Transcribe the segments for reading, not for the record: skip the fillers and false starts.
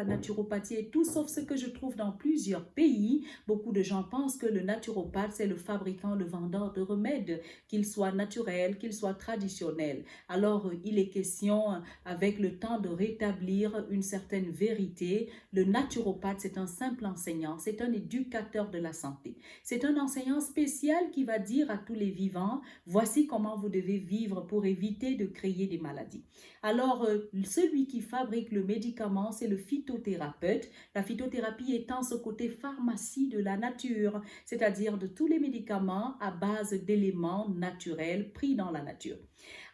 la naturopathie est tout sauf ce que je trouve dans plusieurs pays. Beaucoup de gens pensent que le naturopathe, c'est le fabricant, le vendeur de remèdes, qu'ils soient naturels, qu'ils soient traditionnels. Alors, il est question, avec le temps, de rétablir une certaine vérité. Le naturopathe, c'est un simple enseignant, c'est un éducateur de la santé. C'est un enseignant spécial qui va dire à tous les vivants, voici comment vous devez vivre pour éviter de créer des maladies. Alors, celui qui fabrique le médicament, c'est le phytothérapeute. La phytothérapie étant ce côté pharmacie de la nature, c'est-à-dire de tous les médicaments à base d'éléments naturels pris dans la nature.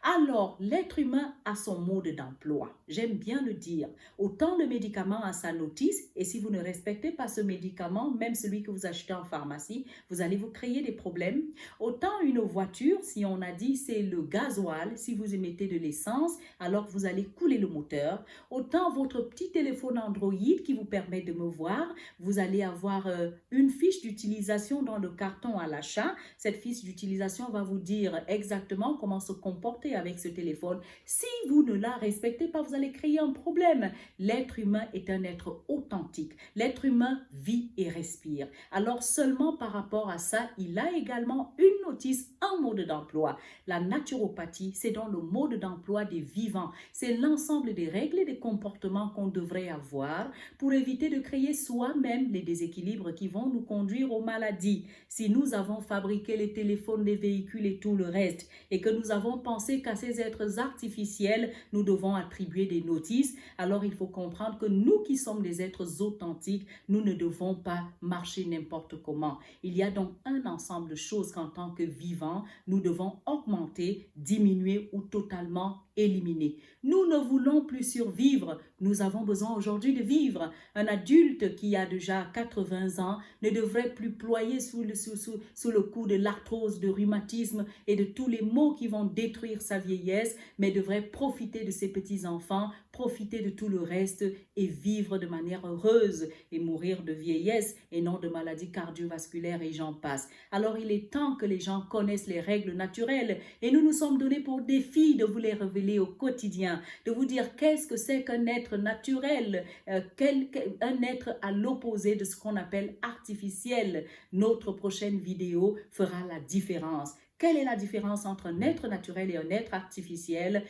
Alors, l'être humain a son mode d'emploi. J'aime bien le dire. Autant le médicament a sa notice, et si vous ne respectez pas ce médicament, même celui que vous achetez en pharmacie, vous allez vous créer des problèmes. Autant une voiture, si on a dit c'est le gasoil, si vous y mettez de l'essence, alors vous allez couler le moteur. Autant votre petit téléphone Android qui vous permet de me voir, vous allez avoir une fiche d'utilisation dans le carton à l'achat. Cette fiche d'utilisation va vous dire exactement comment se comporter avec ce téléphone. Si vous ne la respectez pas, vous allez créer un problème. L'être humain est un être authentique. L'être humain vit et respire. Alors seulement par rapport à ça, il a également une notice, un mode d'emploi. La naturopathie, c'est dans le mode d'emploi des vivants. C'est l'ensemble des règles et des comportements qu'on devrait avoir pour éviter de créer soi-même les déséquilibres qui vont nous conduire aux maladies. Si nous avons fabriqué les téléphones, les véhicules et tout le reste, et que nous avons pensé qu'à ces êtres artificiels, nous devons attribuer des notices, alors il faut comprendre que nous qui sommes des êtres authentiques, nous ne devons pas marcher n'importe comment. Il y a donc un ensemble de choses qu'en tant que vivants, nous devons augmenter, diminuer ou totalement éliminer. Nous ne voulons plus survivre, nous avons besoin aujourd'hui de vivre. Un adulte qui a déjà 80 ans ne devrait plus ployer sous le coup de l'arthrose, de rhumatisme et de tous les maux qui vont détruire sa vieillesse, mais devrait profiter de ses petits-enfants, profiter de tout le reste et vivre de manière heureuse et mourir de vieillesse et non de maladies cardiovasculaires et j'en passe. Alors il est temps que les gens connaissent les règles naturelles et nous nous sommes donnés pour défi de vous les révéler au quotidien, de vous dire qu'est-ce que c'est qu'un être naturel, un être à l'opposé de ce qu'on appelle artificiel. Notre prochaine vidéo fera la différence. Quelle est la différence entre un être naturel et un être artificiel?